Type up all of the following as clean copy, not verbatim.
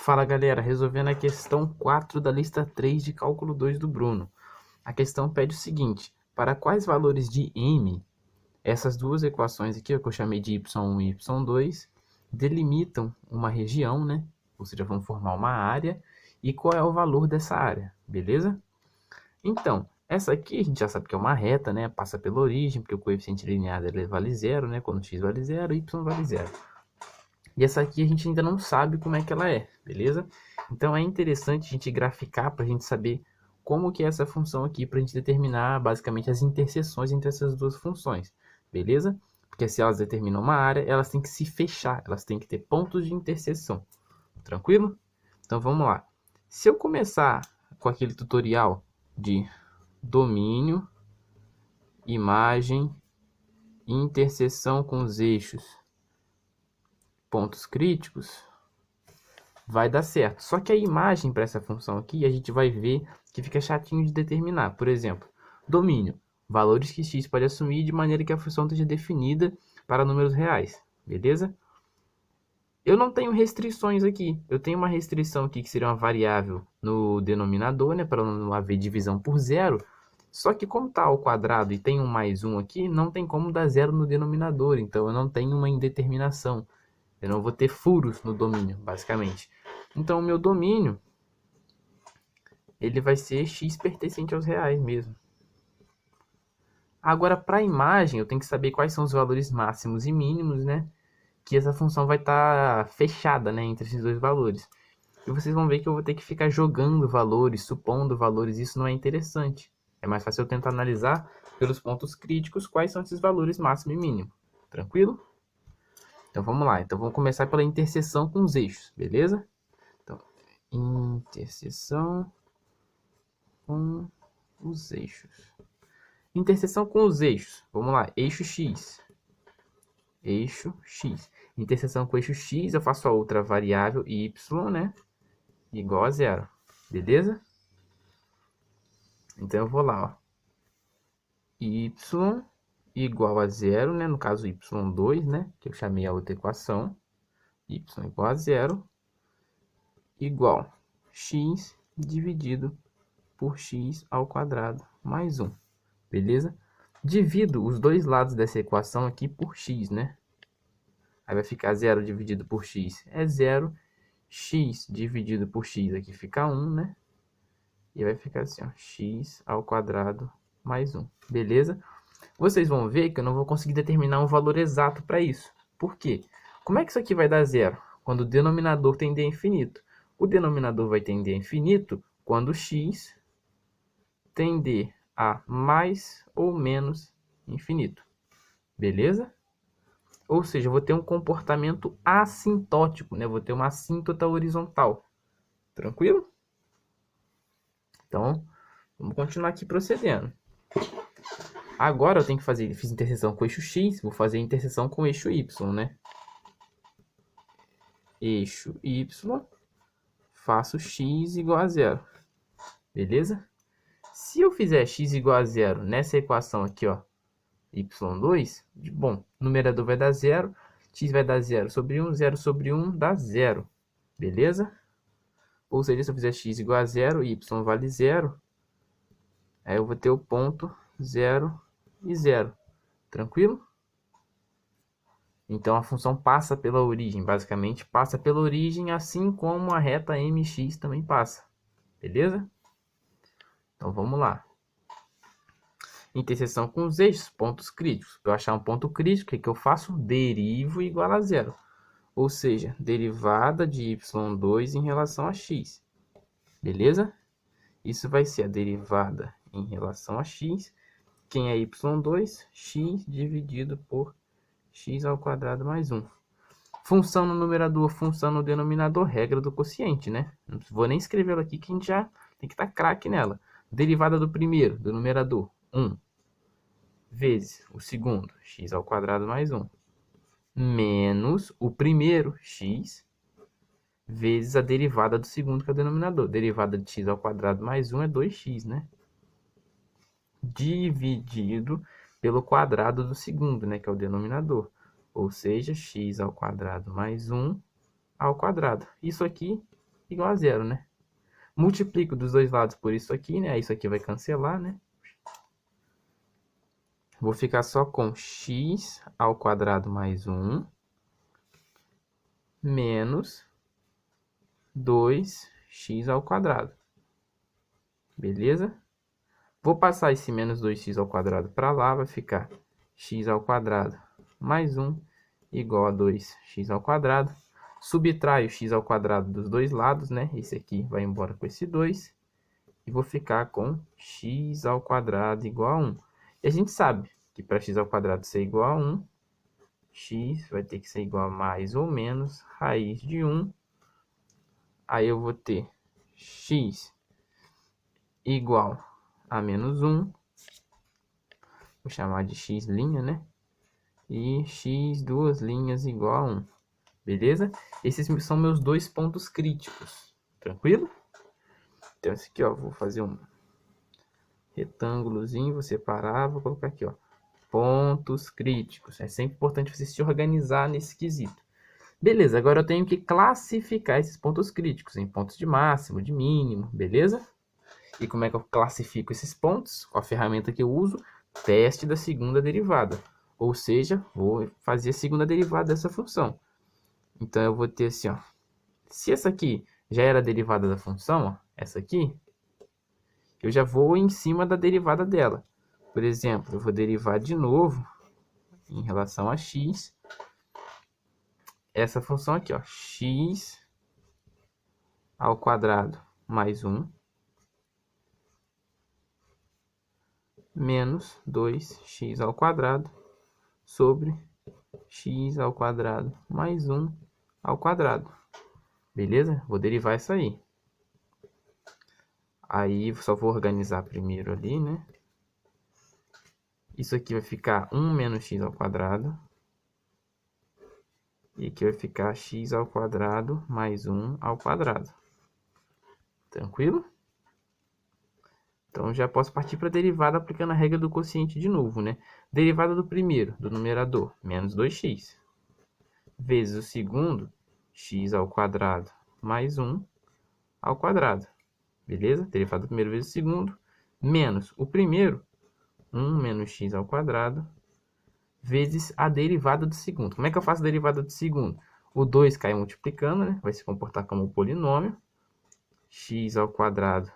Fala galera, resolvendo a questão 4 da lista 3 de cálculo 2 do Bruno. A questão pede o seguinte: para quais valores de m, essas duas equações aqui, que eu chamei de y1 e y2, delimitam uma região, né? Ou seja, vão formar uma área, e qual é o valor dessa área, beleza? Então, essa aqui a gente já sabe que é uma reta, né? Passa pela origem, porque o coeficiente linear dele vale zero, né? Quando x vale zero, y vale zero. E essa aqui a gente ainda não sabe como é que ela é, beleza? Então é interessante a gente graficar para a gente saber como que é essa função aqui, para a gente determinar basicamente as interseções entre essas duas funções, beleza? Porque se elas determinam uma área, elas têm que se fechar, elas têm que ter pontos de interseção, tranquilo? Então vamos lá. Se eu começar com aquele tutorial de domínio, imagem, interseção com os eixos, pontos críticos, vai dar certo. Só que a imagem para essa função aqui, a gente vai ver que fica chatinho de determinar. Por exemplo, domínio, valores que x pode assumir de maneira que a função esteja definida para números reais, beleza? Eu não tenho restrições aqui. Eu tenho uma restrição aqui que seria uma variável no denominador, né, para não haver divisão por zero. Só que como está ao quadrado e tem um mais um aqui, não tem como dar zero no denominador. Então eu não tenho uma indeterminação. Eu não vou ter furos no domínio, basicamente. Então, o meu domínio, ele vai ser x pertencente aos reais mesmo. Agora, para a imagem, eu tenho que saber quais são os valores máximos e mínimos, né? Que essa função vai estar fechada, né, entre esses dois valores. E vocês vão ver que eu vou ter que ficar jogando valores, supondo valores. Isso não é interessante. É mais fácil eu tentar analisar pelos pontos críticos quais são esses valores máximo e mínimo. Tranquilo? Então, vamos lá. Então, vamos começar pela interseção com os eixos, beleza? Então, interseção com os eixos. Interseção com os eixos. Vamos lá. Eixo X. Eixo X. Interseção com o eixo X, eu faço a outra variável y, né? Igual a zero. Beleza? Então, eu vou lá, ó. Y igual a zero, né? No caso, y2, né? Que eu chamei a outra equação. Y igual a zero. Igual x dividido por x ao quadrado mais 1. Beleza? Divido os dois lados dessa equação aqui por x, né? Aí vai ficar 0 dividido por x é 0. X dividido por x aqui fica 1, né? E vai ficar assim, ó, x ao quadrado mais 1. Beleza? Vocês vão ver que eu não vou conseguir determinar um valor exato para isso. Por quê? Como é que isso aqui vai dar zero? Quando o denominador tender a infinito. O denominador vai tender a infinito quando x tender a mais ou menos infinito. Beleza? Ou seja, eu vou ter um comportamento assintótico, né? Vou ter uma assíntota horizontal. Tranquilo? Então, vamos continuar aqui procedendo. Agora eu tenho que fazer, fiz interseção com o eixo x, vou fazer interseção com o eixo y, né? Eixo y, faço x igual a zero. Beleza? Se eu fizer x igual a zero nessa equação aqui, ó, y2, bom, o numerador vai dar zero, x vai dar 0 sobre 1, 0 sobre 1 dá zero, beleza? Ou seja, se eu fizer x igual a zero, y vale zero, aí eu vou ter o ponto 0 e 0, tranquilo? Então a função passa pela origem, basicamente passa pela origem, assim como a reta mx também passa, beleza? Então vamos lá. Interseção com os eixos, pontos críticos. Para eu achar um ponto crítico, o que eu faço? Derivo igual a zero. Ou seja, derivada de y2 em relação a x. Beleza? Isso vai ser a derivada em relação a x. Quem é y2? X dividido por x ao quadrado mais 1. Função no numerador, função no denominador, regra do quociente, né? Não vou nem escrevê-lo aqui que a gente já tem que estar craque nela. Derivada do primeiro, do numerador, 1. Vezes o segundo, x ao quadrado mais 1. Menos o primeiro, x, vezes a derivada do segundo, que é o denominador. Derivada de x ao quadrado mais 1 é 2x, né? Dividido pelo quadrado do segundo, né? Que é o denominador. Ou seja, x ao quadrado mais 1 ao quadrado. Isso aqui igual a zero, né? Multiplico dos dois lados por isso aqui, né? Isso aqui vai cancelar, né? Vou ficar só com x ao quadrado mais 1 menos 2x ao quadrado. Beleza? Vou passar esse menos 2x ao quadrado para lá, vai ficar x ao quadrado mais 1 igual a 2x ao quadrado. Subtraio x ao quadrado dos dois lados, né? Esse aqui vai embora com esse 2. E vou ficar com x ao quadrado igual a 1. E a gente sabe que para x ao quadrado ser igual a 1, x vai ter que ser igual a mais ou menos raiz de 1. Aí eu vou ter x igual a menos 1. Vou chamar de x', né? E x duas linhas igual a 1. Beleza? Esses são meus dois pontos críticos. Tranquilo? Então, esse aqui, ó, vou fazer um retângulozinho, vou separar, vou colocar aqui, ó, pontos críticos. É sempre importante você se organizar nesse quesito. Beleza, agora eu tenho que classificar esses pontos críticos em pontos de máximo, de mínimo, beleza? E como é que eu classifico esses pontos? Com a ferramenta que eu uso, teste da segunda derivada. Ou seja, vou fazer a segunda derivada dessa função. Então, eu vou ter assim, ó. Se essa aqui já era a derivada da função, ó, essa aqui, eu já vou em cima da derivada dela. Por exemplo, eu vou derivar de novo, em relação a x, essa função aqui, ó, x ao quadrado mais 1 menos 2x ao quadrado sobre x ao quadrado mais 1 ao quadrado. Beleza? Vou derivar isso aí. Aí, só vou organizar primeiro ali, né? Isso aqui vai ficar 1 menos x ao quadrado. E aqui vai ficar x ao quadrado mais 1 ao quadrado. Tranquilo? Então, já posso partir para a derivada aplicando a regra do quociente de novo, né? Derivada do primeiro, do numerador, menos 2x. Vezes o segundo, x ao quadrado mais 1 ao quadrado. Beleza? Derivada do primeiro vezes o segundo, menos o primeiro, 1 menos x ao quadrado, vezes a derivada do segundo. Como é que eu faço a derivada do segundo? O 2 cai multiplicando, né? Vai se comportar como um polinômio. X ao quadrado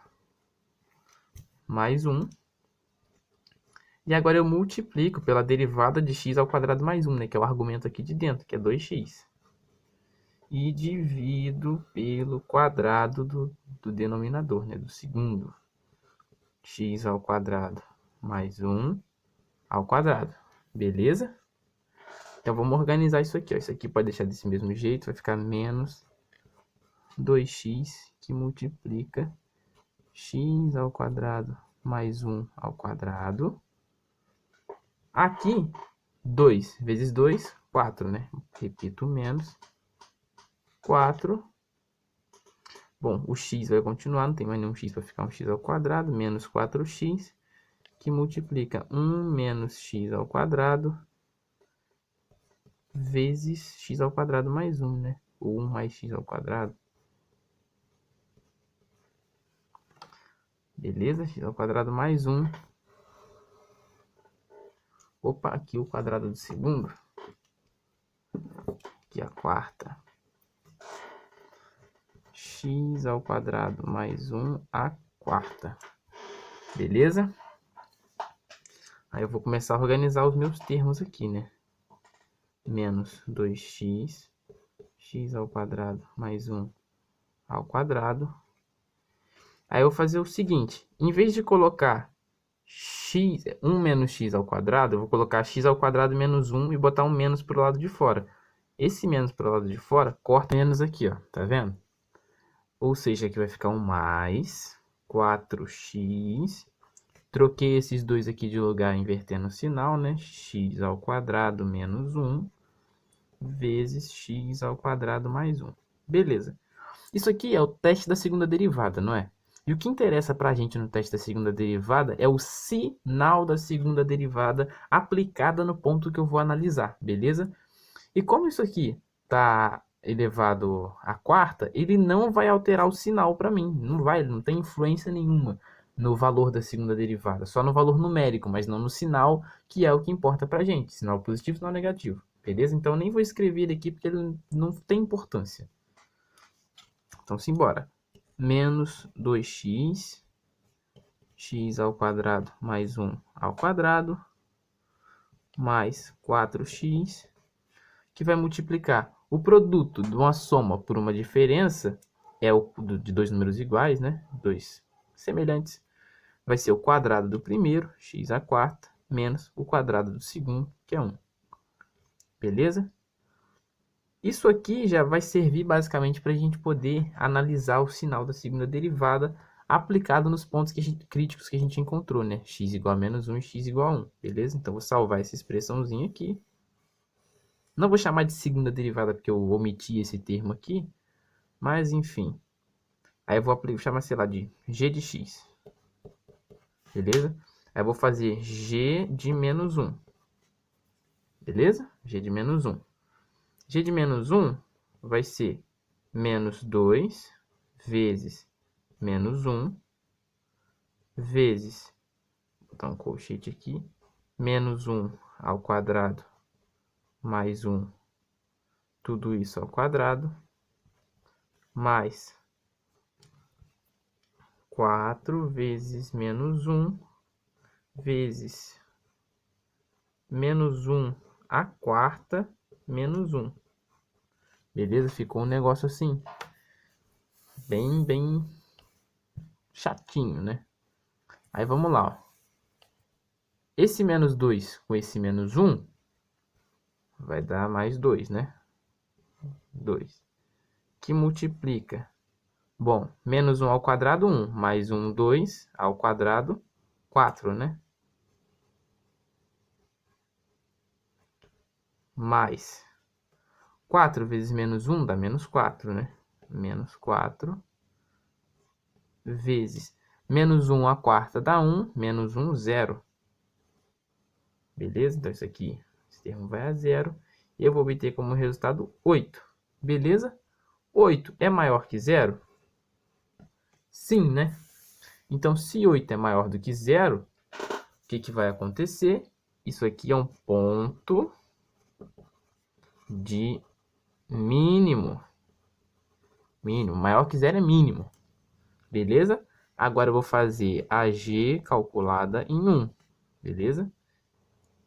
mais 1. E agora eu multiplico pela derivada de x ao quadrado mais 1, né? Que é o argumento aqui de dentro, que é 2x. E divido pelo quadrado do denominador, né? Do segundo. X ao quadrado mais 1 ao quadrado. Beleza? Então, vamos organizar isso aqui, ó. Isso aqui pode deixar desse mesmo jeito. Vai ficar menos 2x que multiplica x ao quadrado mais 1 ao quadrado. Aqui, 2 vezes 2, 4, né? Repito, menos 4. Bom, o x vai continuar, não tem mais nenhum x para ficar um x ao quadrado, menos 4x, que multiplica 1 menos x ao quadrado, vezes x ao quadrado mais 1, né? Ou 1 mais x ao quadrado. Beleza? X ao quadrado mais 1. Opa, aqui o quadrado do segundo. Aqui a quarta. X ao quadrado mais 1 a quarta. Beleza? Aí eu vou começar a organizar os meus termos aqui, né? Menos 2x, x ao quadrado mais 1 ao quadrado. Aí eu vou fazer o seguinte, em vez de colocar 1 menos x ao quadrado, eu vou colocar x ao quadrado menos 1 e botar um menos para o lado de fora. Esse menos para o lado de fora, corta menos aqui, ó, tá vendo? Ou seja, aqui vai ficar um mais 4x. Troquei esses dois aqui de lugar invertendo o sinal, né? X ao quadrado menos 1 vezes x ao quadrado mais 1. Beleza. Isso aqui é o teste da segunda derivada, não é? E o que interessa para a gente no teste da segunda derivada é o sinal da segunda derivada aplicada no ponto que eu vou analisar, beleza? E como isso aqui está elevado à quarta, ele não vai alterar o sinal para mim. Não vai, não tem influência nenhuma no valor da segunda derivada. Só no valor numérico, mas não no sinal, que é o que importa para a gente. Sinal positivo, sinal negativo. Beleza? Então, eu nem vou escrever ele aqui, porque ele não tem importância. Então, simbora. Menos 2x, x ao quadrado mais 1 ao quadrado, mais 4x, que vai multiplicar o produto de uma soma por uma diferença, é o de dois números iguais, né? Dois semelhantes. Vai ser o quadrado do primeiro, x à quarta, menos o quadrado do segundo, que é 1. Beleza? Isso aqui já vai servir basicamente para a gente poder analisar o sinal da segunda derivada aplicado nos pontos críticos que a gente encontrou, né? X igual a menos 1 e x igual a 1, beleza? Então, vou salvar essa expressãozinha aqui. Não vou chamar de segunda derivada porque eu omiti esse termo aqui, mas enfim. Aí eu vou chamar, sei lá, de g de x, beleza? Aí eu vou fazer g de menos 1, beleza? G de menos 1. G de menos 1 vai ser menos 2 vezes menos 1 vezes, vou botar um colchete aqui, menos 1 ao quadrado mais 1, tudo isso ao quadrado, mais 4 vezes menos 1 vezes menos 1 à quarta menos 1. Beleza? Ficou um negócio assim, bem chatinho, né? Aí vamos lá, ó. Esse menos 2 com esse menos 1 vai dar mais 2, né? 2. Que multiplica. Bom, menos 1 ao quadrado, 1. Mais 1, 2 ao quadrado, 4, né? Mais 4 vezes menos 1 dá menos 4, né? Menos 4 vezes menos 1 à quarta dá 1, menos 1, 0. Beleza? Então, isso aqui, esse termo vai a 0. E eu vou obter como resultado 8. Beleza? 8 é maior que 0? Sim, né? Então, se 8 é maior do que 0, o que vai acontecer? Isso aqui é um ponto de mínimo. Mínimo. Maior que 0 é mínimo. Beleza? Agora eu vou fazer a g calculada em 1. Beleza?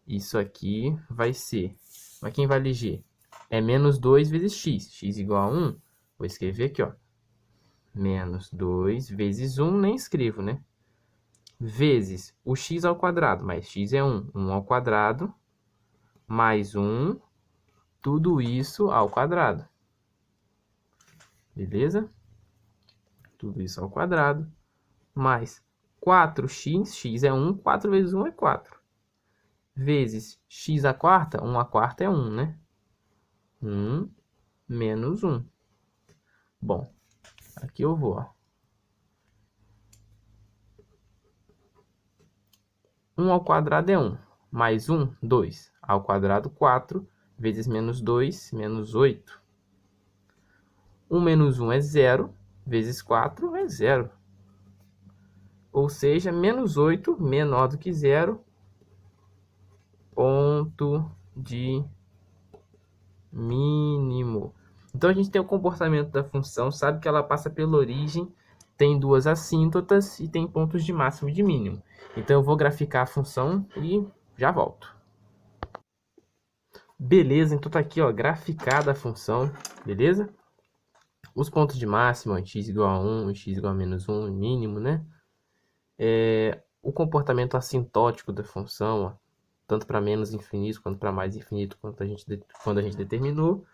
Isso aqui vai ser... Mas quem vale g? É menos 2 vezes x. X igual a 1. Vou escrever aqui, ó. Menos 2 vezes 1, nem escrevo, né? Vezes o x ao quadrado, mais x é 1. 1 ao quadrado, mais 1, tudo isso ao quadrado. Beleza? Tudo isso ao quadrado, mais 4x, x é 1, 4 vezes 1 é 4. Vezes x à quarta, 1 à quarta é 1, né? 1 menos 1. Bom, aqui eu vou, ó. 1 ao quadrado é 1, mais 1, 2. Ao quadrado, 4, vezes menos 2, menos 8. 1 menos 1 é 0, vezes 4 é 0. Ou seja, menos 8 menor do que 0, ponto de mínimo. Então, a gente tem o comportamento da função, sabe que ela passa pela origem, tem duas assíntotas e tem pontos de máximo e de mínimo. Então, eu vou graficar a função e já volto. Beleza, então tá aqui, ó, graficada a função, beleza? Os pontos de máximo, ó, x igual a 1, x igual a menos 1, mínimo, né? O comportamento assintótico da função, ó, tanto para menos infinito quanto para mais infinito, quando a gente determinou.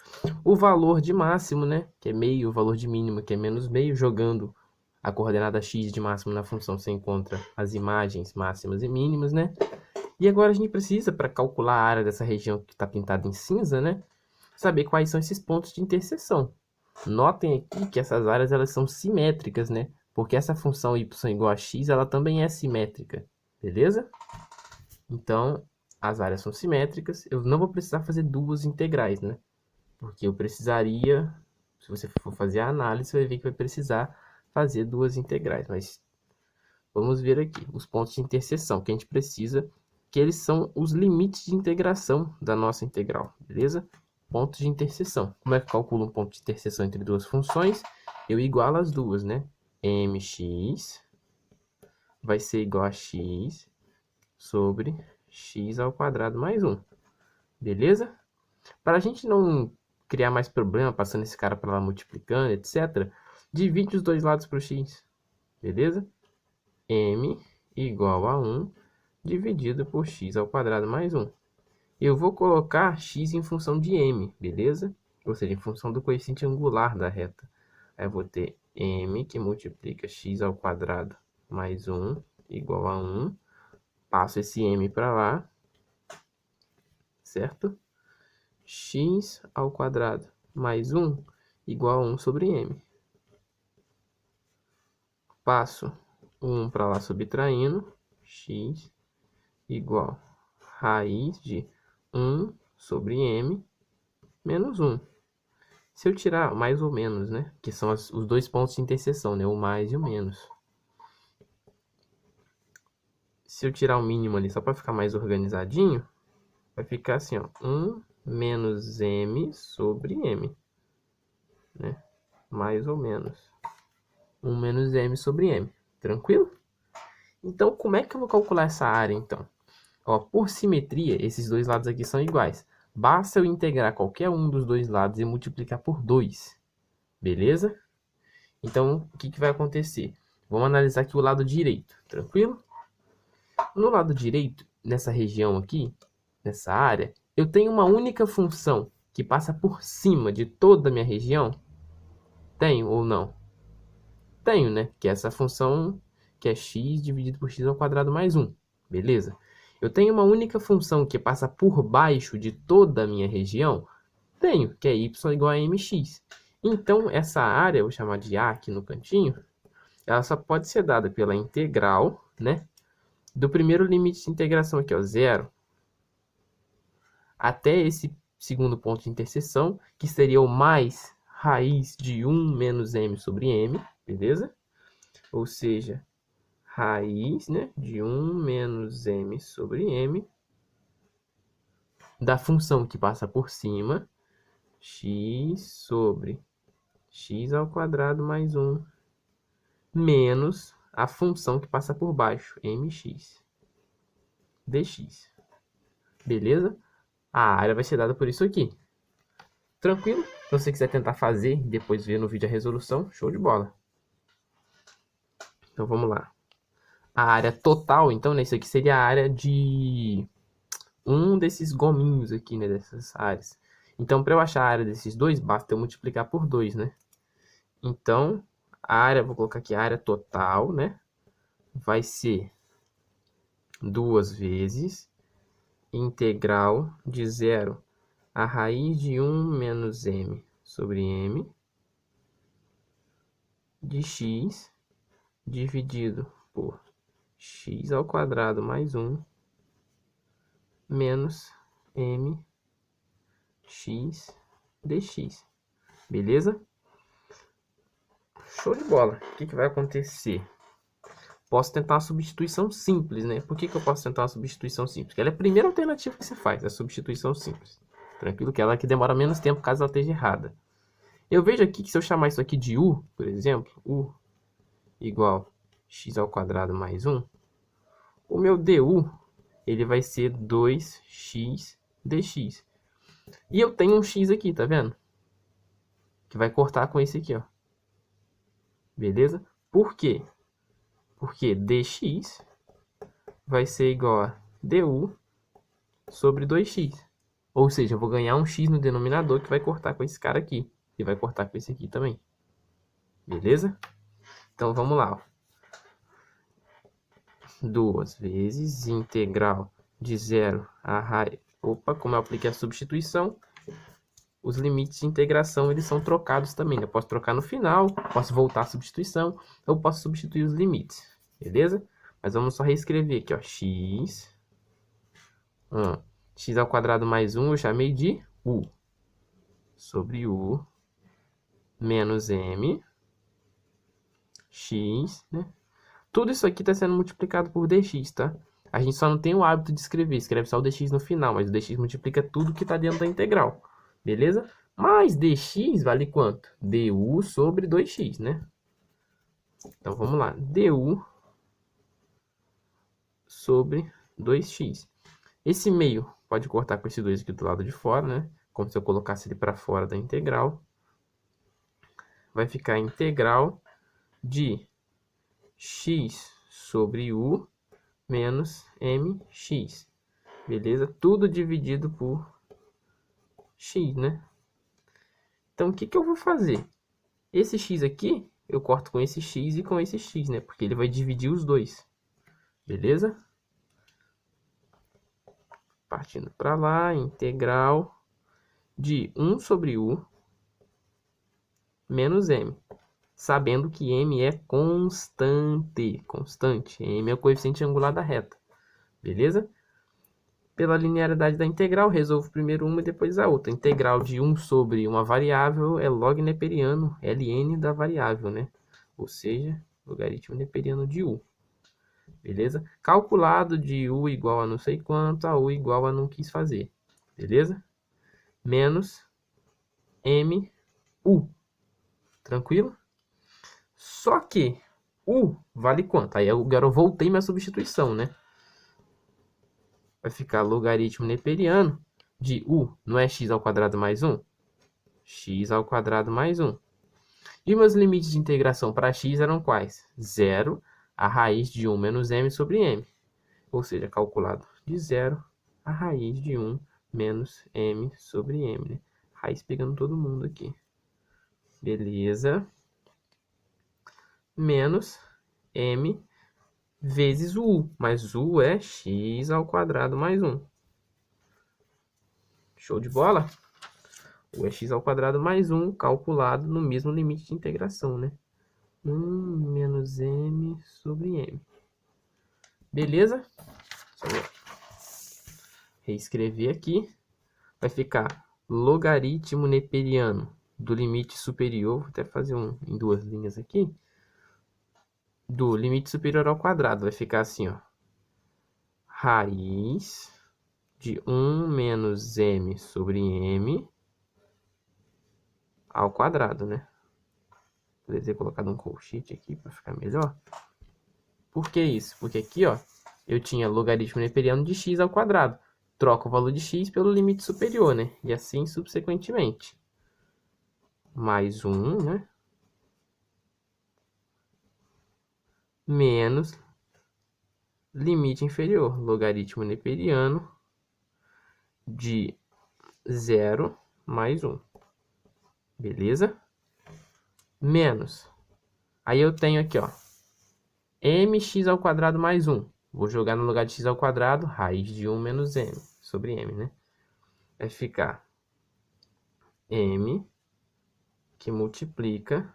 O valor de máximo, né, que é meio, o valor de mínimo, que é menos meio, jogando a coordenada x de máximo na função, você encontra as imagens máximas e mínimas, né? E agora a gente precisa, para calcular a área dessa região que está pintada em cinza, né, saber quais são esses pontos de interseção. Notem aqui que essas áreas elas são simétricas, né? Porque essa função y igual a x, ela também é simétrica, beleza? Então, as áreas são simétricas. Eu não vou precisar fazer duas integrais, né? Porque eu precisaria, se você for fazer a análise, você vai ver que vai precisar fazer duas integrais. Mas vamos ver aqui os pontos de interseção que a gente precisa, que eles são os limites de integração da nossa integral, beleza? Pontos de interseção. Como é que calcula um ponto de interseção entre duas funções? Eu igualo as duas, né? mx vai ser igual a x sobre x ao quadrado mais 1. Beleza? Para a gente não criar mais problema passando esse cara para lá multiplicando, etc., divide os dois lados para o x. Beleza? M igual a 1 dividido por x ao quadrado mais 1. Eu vou colocar x em função de m, beleza? Ou seja, em função do coeficiente angular da reta. Aí eu vou ter m que multiplica x ao quadrado mais 1 igual a 1. Passo esse m para lá, certo? X ao quadrado mais 1 igual a 1 sobre m. Passo 1 para lá subtraindo, x igual a raiz de 1 sobre m menos 1. Se eu tirar mais ou menos, né? Que são os dois pontos de interseção, né? O mais e o menos. Se eu tirar o mínimo ali, só para ficar mais organizadinho, vai ficar assim, ó. 1 menos m sobre m. Né? Mais ou menos. 1 menos m sobre m. Tranquilo? Então, como é que eu vou calcular essa área, então? Ó, por simetria, esses dois lados aqui são iguais. Basta eu integrar qualquer um dos dois lados e multiplicar por 2. Beleza? Então, o que vai acontecer? Vamos analisar aqui o lado direito. Tranquilo? No lado direito, nessa região aqui, nessa área, eu tenho uma única função que passa por cima de toda a minha região. Tenho ou não? Tenho, né? Que é essa função que é x dividido por x ao quadrado mais 1. Beleza? Eu tenho uma única função que passa por baixo de toda a minha região? Tenho, que é y igual a mx. Então, essa área, eu vou chamar de A aqui no cantinho, ela só pode ser dada pela integral, né? Do primeiro limite de integração aqui, ó, 0, até esse segundo ponto de interseção, que seria o mais raiz de 1 menos m sobre m, beleza? Ou seja, raiz, né, de 1 menos m sobre m da função que passa por cima, x sobre x ao quadrado mais 1, menos a função que passa por baixo, mx dx. Beleza? A área vai ser dada por isso aqui. Tranquilo? Se você quiser tentar fazer e depois ver no vídeo a resolução, show de bola. Então vamos lá. A área total, então, né, isso aqui seria a área de um desses gominhos aqui, né, dessas áreas. Então, para eu achar a área desses dois, basta eu multiplicar por 2, né? Então, a área, vou colocar aqui a área total, né? Vai ser 2 vezes integral de 0 a raiz de 1 menos m sobre m de x dividido por x ao quadrado mais 1 menos m x dx. Beleza? Show de bola. O que vai acontecer? Posso tentar uma substituição simples, né? Por que eu posso tentar uma substituição simples? Porque ela é a primeira alternativa que você faz, a substituição simples. Tranquilo que ela que demora menos tempo caso ela esteja errada. Eu vejo aqui que se eu chamar isso aqui de u, por exemplo, u igual x ao quadrado mais 1, o meu du ele vai ser 2x dx. E eu tenho um x aqui, tá vendo? Que vai cortar com esse aqui, ó. Beleza? Por quê? Porque dx vai ser igual a du sobre 2x. Ou seja, eu vou ganhar um x no denominador que vai cortar com esse cara aqui. E vai cortar com esse aqui também. Beleza? Então, vamos lá. 2 vezes integral de 0 a raiz... Opa, como eu apliquei a substituição, os limites de integração eles são trocados também. Eu posso trocar no final, posso voltar à substituição, ou posso substituir os limites. Beleza? Mas vamos só reescrever aqui, ó. X ao quadrado mais 1 eu chamei de u. sobre U menos M x, né? Tudo isso aqui está sendo multiplicado por dx, tá? A gente só não tem o hábito de escrever, escreve só o dx no final, mas o dx multiplica tudo que está dentro da integral, beleza? Mas dx vale quanto? du sobre 2x, né? Então, vamos lá. du sobre 2x. Esse meio pode cortar com esse 2 aqui do lado de fora, né? Como se eu colocasse ele para fora da integral. Vai ficar a integral de x sobre u menos mx. Beleza? Tudo dividido por x, né? Então, o que que eu vou fazer? Esse x aqui, eu corto com esse x e com esse x, né? Porque ele vai dividir os dois. Beleza? Partindo para lá, integral de 1 sobre u menos m. Sabendo que m é constante. M é o coeficiente angular da reta. Beleza? Pela linearidade da integral, resolvo primeiro uma e depois a outra. A integral de 1 sobre uma variável é log neperiano, ln da variável, né? Ou seja, logaritmo neperiano de u. Beleza? Calculado de u igual a não sei quanto, a u igual a não quis fazer. Beleza? Menos mu. Tranquilo? Só que u vale quanto? Aí agora eu voltei minha substituição, né? Vai ficar logaritmo neperiano de u, não é x ao quadrado mais 1? X ao quadrado mais 1. E meus limites de integração para x eram quais? 0, a raiz de 1 menos m sobre m. Ou seja, calculado de 0, a raiz de 1 menos m sobre m. Né? Raiz pegando todo mundo aqui. Beleza. Menos m vezes o u. Mas u é x ao quadrado mais 1. Show de bola? O é x ao quadrado mais 1 calculado no mesmo limite de integração, né? 1 menos m sobre m. Beleza? Só vou reescrever aqui. Vai ficar logaritmo neperiano do limite superior. Vou até fazer em duas linhas aqui. Do limite superior ao quadrado. Vai ficar assim, ó. Raiz de 1 menos m sobre m ao quadrado, né? Poderia ter colocado um colchete aqui para ficar melhor. Por que isso? Porque aqui, ó, eu tinha logaritmo neperiano de x ao quadrado. Troco o valor de x pelo limite superior, né? E assim subsequentemente. Mais 1, né? Menos limite inferior. Logaritmo neperiano de 0 mais 1. Beleza? Menos. Aí eu tenho aqui, ó. mx ao quadrado mais 1. Vou jogar no lugar de x ao quadrado, raiz de 1 menos m sobre m, né? Vai ficar m que multiplica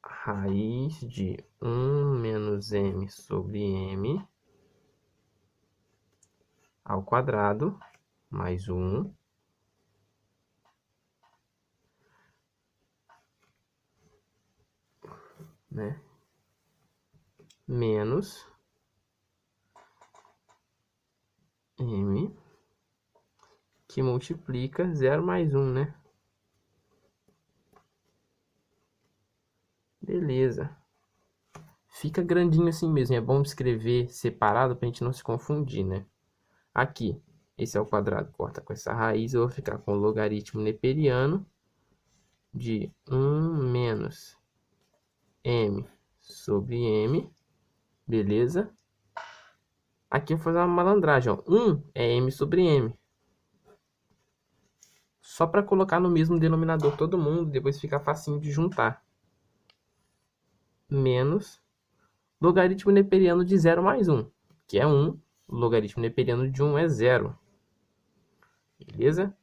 raiz de 1 menos m sobre m ao quadrado mais 1 né? Menos m que multiplica 0 mais 1, né? Beleza. Fica grandinho assim mesmo. É bom escrever separado para a gente não se confundir, né? Aqui, esse é o quadrado. Corta com essa raiz. Eu vou ficar com o logaritmo neperiano de 1 menos m sobre m. Beleza? Aqui eu vou fazer uma malandragem. Ó. 1 é m sobre m. Só para colocar no mesmo denominador todo mundo. Depois fica facinho de juntar. Menos logaritmo neperiano de 0 mais 1, que é 1. O logaritmo neperiano de 1 é 0. Beleza?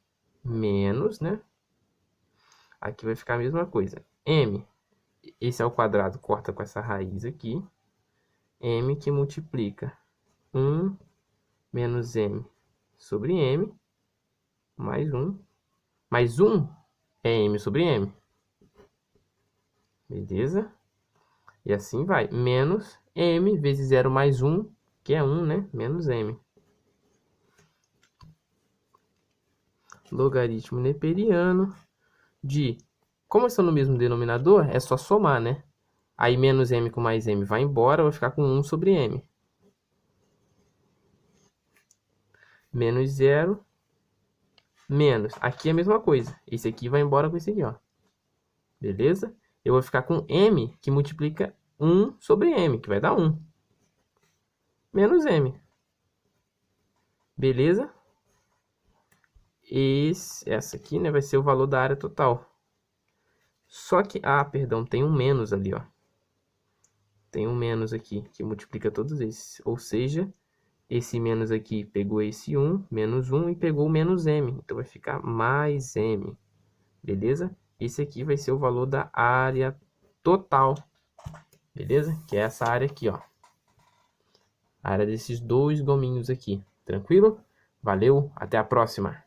Menos, né? Aqui vai ficar a mesma coisa. M, esse é o quadrado, corta com essa raiz aqui. M que multiplica 1 menos m sobre m mais 1. Mais 1 é m sobre m. Beleza? E assim vai. Menos m vezes 0 mais 1, que é 1, né? Menos m. Logaritmo neperiano de... Como estão no mesmo denominador, é só somar, né? Aí menos m com mais m vai embora, vai ficar com 1 sobre m. Menos 0, menos. Aqui é a mesma coisa. Esse aqui vai embora com esse aqui, ó. Beleza? Eu vou ficar com m, que multiplica 1 sobre m, que vai dar 1. Menos m. Beleza? Essa aqui, né, vai ser o valor da área total. Só que, perdão, tem um menos ali, ó. Tem um menos aqui, que multiplica todos esses. Ou seja, esse menos aqui pegou esse 1, menos 1, e pegou o menos m. Então, vai ficar mais m. Beleza? Esse aqui vai ser o valor da área total. Beleza? Que é essa área aqui, ó. A área desses dois gominhos aqui. Tranquilo? Valeu, até a próxima!